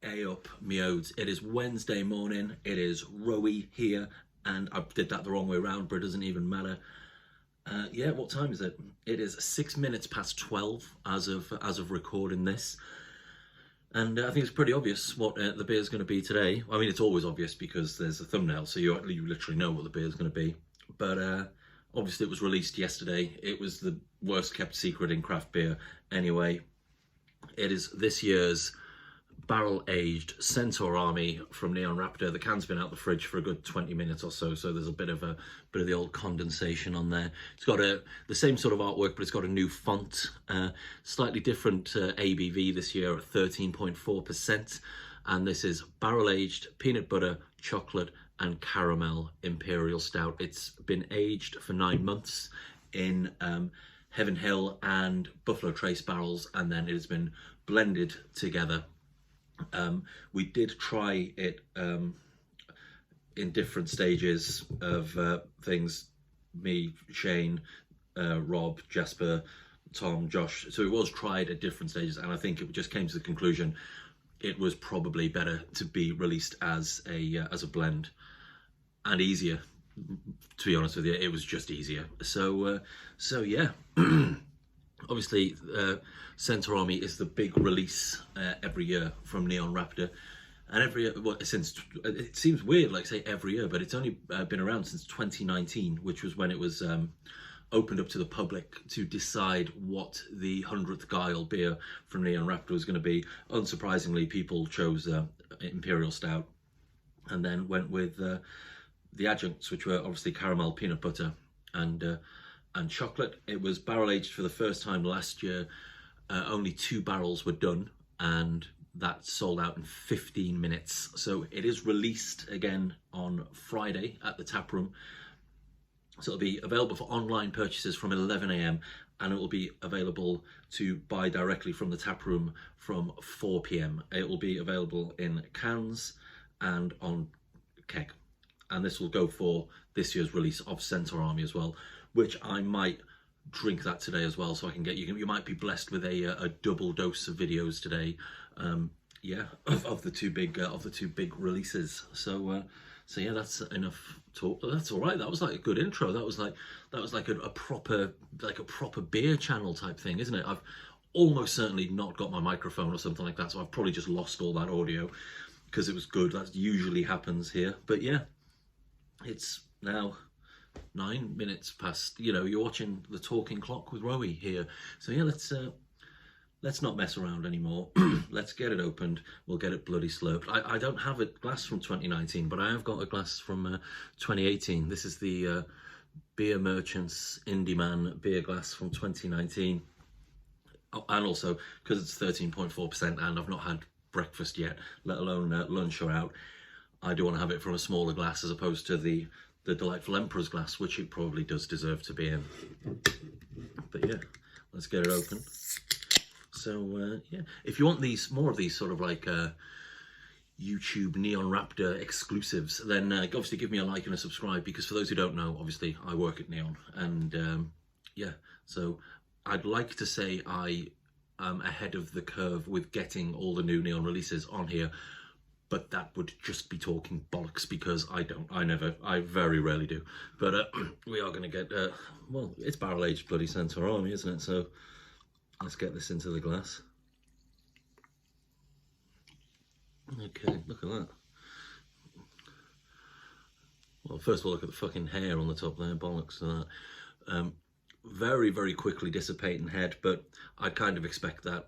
Hey up, me odes. It is Wednesday morning. It is Rowie here, and I did that the wrong way around, but it doesn't even matter. Yeah, what time is it? It is 6 minutes past 12 as of recording this, and I think it's pretty obvious what the beer is going to be today. I mean, it's always obvious because there's a thumbnail, so you literally know what the beer is going to be. But obviously, it was released yesterday. It was the worst kept secret in craft beer. Anyway, it is this year's barrel-aged Centaur Army from Neon Raptor. The can's been out the fridge for a good 20 minutes or so, so there's a bit of the old condensation on there. It's got the same sort of artwork, but it's got a new font, slightly different ABV this year at 13.4%, and this is barrel-aged peanut butter, chocolate, and caramel imperial stout. It's been aged for 9 months in Heaven Hill and Buffalo Trace barrels, and then it has been blended together. We did try it in different stages of things, me, Shane, Rob, Jasper, Tom, Josh, so it was tried at different stages, and I think it just came to the conclusion it was probably better to be released as a blend, and easier, to be honest with you. It was just easier. So yeah. Obviously, Centaur Army is the big release every year from Neon Raptor, and every year, well, since it seems weird, like say every year, but it's only been around since 2019, which was when it was opened up to the public to decide what the 100th Guile beer from Neon Raptor was going to be. Unsurprisingly, people chose Imperial Stout, and then went with the adjuncts, which were obviously caramel, peanut butter, and chocolate. It was barrel aged for the first time last year. Only 2 barrels were done, and that sold out in 15 minutes. So it is released again on Friday at the taproom. So it'll be available for online purchases from 11 AM, and it will be available to buy directly from the taproom from 4 PM. It will be available in cans and on keg. And this will go for this year's release of Centaur Army as well, which I might drink that today as well, so I can get you might be blessed with a double dose of videos today, yeah, of the two big releases. So yeah, that's enough talk. That's all right. That was like a good intro. That was like a proper beer channel type thing, isn't it? I've almost certainly not got my microphone or something like that, so I've probably just lost all that audio because it was good. That usually happens here. But yeah, it's now 9 minutes past. You're watching the talking clock with Rowie here. So yeah, let's not mess around anymore. Let's get it opened. We'll get it bloody slurped. I don't have a glass from 2019, but I have got a glass from 2018. This is the Beer Merchants Indie Man beer glass from 2019. Oh, and also because it's 13.4% and I've not had breakfast yet, let alone lunch or out, I do want to have it from a smaller glass as opposed to the delightful Emperor's glass, which it probably does deserve to be in. But yeah, let's get it open. So yeah, if you want more of these sort of like YouTube Neon Raptor exclusives, then obviously give me a like and a subscribe, because for those who don't know, obviously I work at Neon, and yeah, so I'd like to say I am ahead of the curve with getting all the new Neon releases on here, but that would just be talking bollocks, because I very rarely do. But we are going to get, well, it's barrel-aged bloody Centaur Army, isn't it? So let's get this into the glass. Okay, look at that. Well, first of all, look at the fucking hair on the top there, bollocks to that. Very, very quickly dissipating head, but I kind of expect that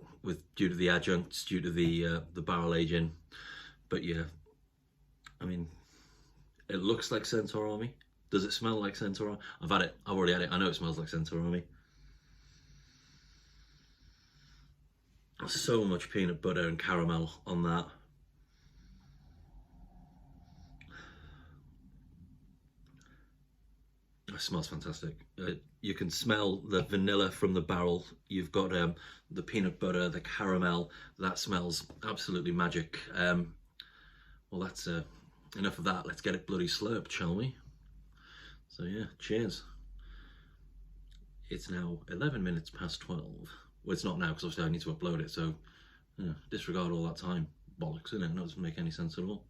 due to the adjuncts, due to the barrel aging. But yeah, I mean, it looks like Centaur Army. Does it smell like Centaur Army? I've had it. I've already had it. I know it smells like Centaur Army. So much peanut butter and caramel on that. It smells fantastic. You can smell the vanilla from the barrel. You've got the peanut butter, the caramel. That smells absolutely magic. Well, that's enough of that. Let's get it bloody slurped, shall we? So yeah, cheers. It's now 11 minutes past 12. Well, it's not now because obviously I need to upload it, so yeah, disregard all that time. bollocks, isn't it? It doesn't make any sense at all.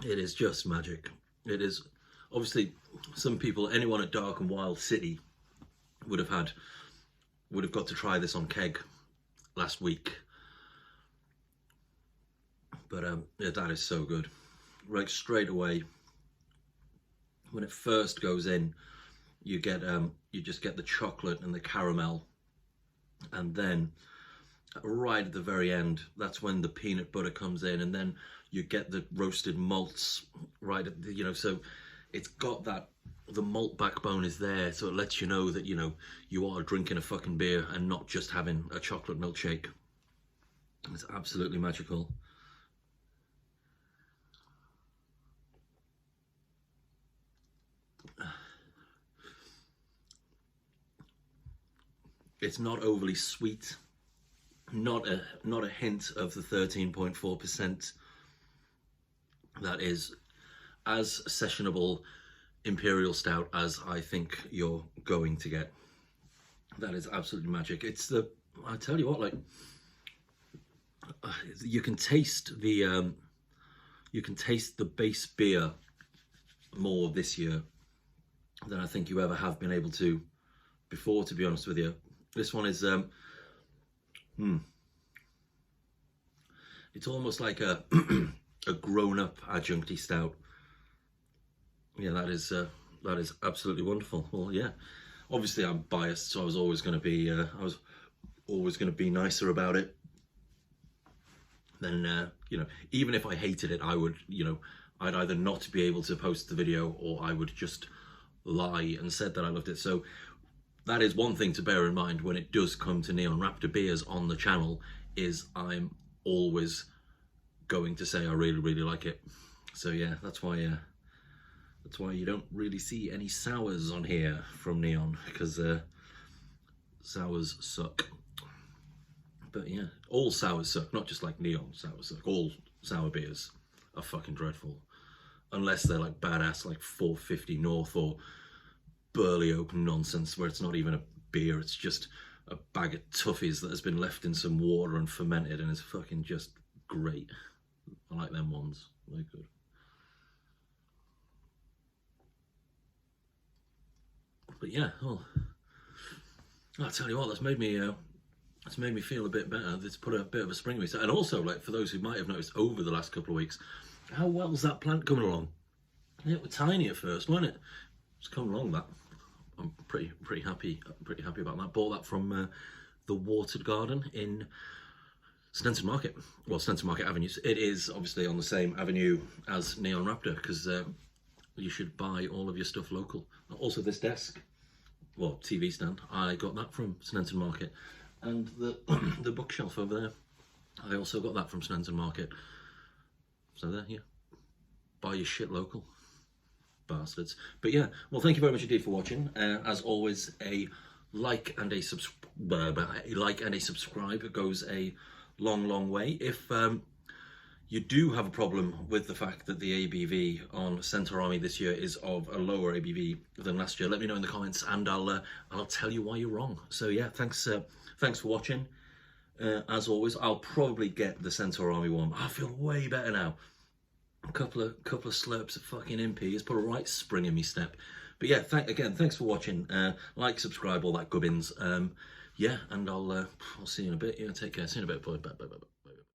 It is just magic. It is, obviously, some people, anyone at Dark and Wild City would have got to try this on keg last week. But yeah, that is so good. Right, straight away, when it first goes in, you just get the chocolate and the caramel, and then right at the very end, that's when the peanut butter comes in, and then you get the roasted malts right at the, so it's got that, the malt backbone is there, so it lets you know that, you are drinking a fucking beer and not just having a chocolate milkshake. It's absolutely magical. It's not overly sweet, not a hint of the 13.4%. That is as sessionable imperial stout as I think you're going to get. That is absolutely magic. It's I tell you what, like, you can taste the base beer more this year than I think you ever have been able to before, to be honest with you. This one is it's almost like a a grown-up adjuncty stout. Yeah, that is absolutely wonderful. Well, yeah, obviously I'm biased, so I was always going to be nicer about it. Then even if I hated it, I would, I'd either not be able to post the video, or I would just lie and said that I loved it. So that is one thing to bear in mind when it does come to Neon Raptor beers on the channel, is I'm always going to say I really, really like it. So yeah, that's why you don't really see any sours on here from Neon, because sours suck. But yeah, all sours suck, not just like Neon sours suck. All sour beers are fucking dreadful, unless they're like badass, like 450 North or Burley Open nonsense, where it's not even a beer, it's just a bag of toughies that has been left in some water and fermented, and it's fucking just great. I like them ones, they're good. But yeah, I'll tell you what, that's made me feel a bit better. It's put a bit of a spring in me. And also, like, for those who might have noticed over the last couple of weeks, how well's that plant coming along? It was tiny at first, wasn't it? It's coming along. That I'm pretty happy about that. Bought that from the Watered Garden in Stenton Market. Well, Stenton Market Avenues. It is obviously on the same avenue as Neon Raptor, because you should buy all of your stuff local. Also, this desk, well, TV stand, I got that from Stenton Market. And the bookshelf over there, I also got that from Stenton Market. So there, yeah, buy your shit local, bastards. But yeah, well, thank you very much indeed for watching. As always, a like and a subscribe goes a long way. If you do have a problem with the fact that the ABV on Centaur Army this year is of a lower ABV than last year, let me know in the comments, and I'll tell you why you're wrong. So yeah, thanks for watching. As always, I'll probably get the Centaur Army one. I feel way better now. A couple of slurps of fucking MP has put a right spring in me step. But yeah, again, thanks for watching. Like, subscribe, all that gubbins. Yeah, and I'll see you in a bit. Yeah, take care. See you in a bit. Bye.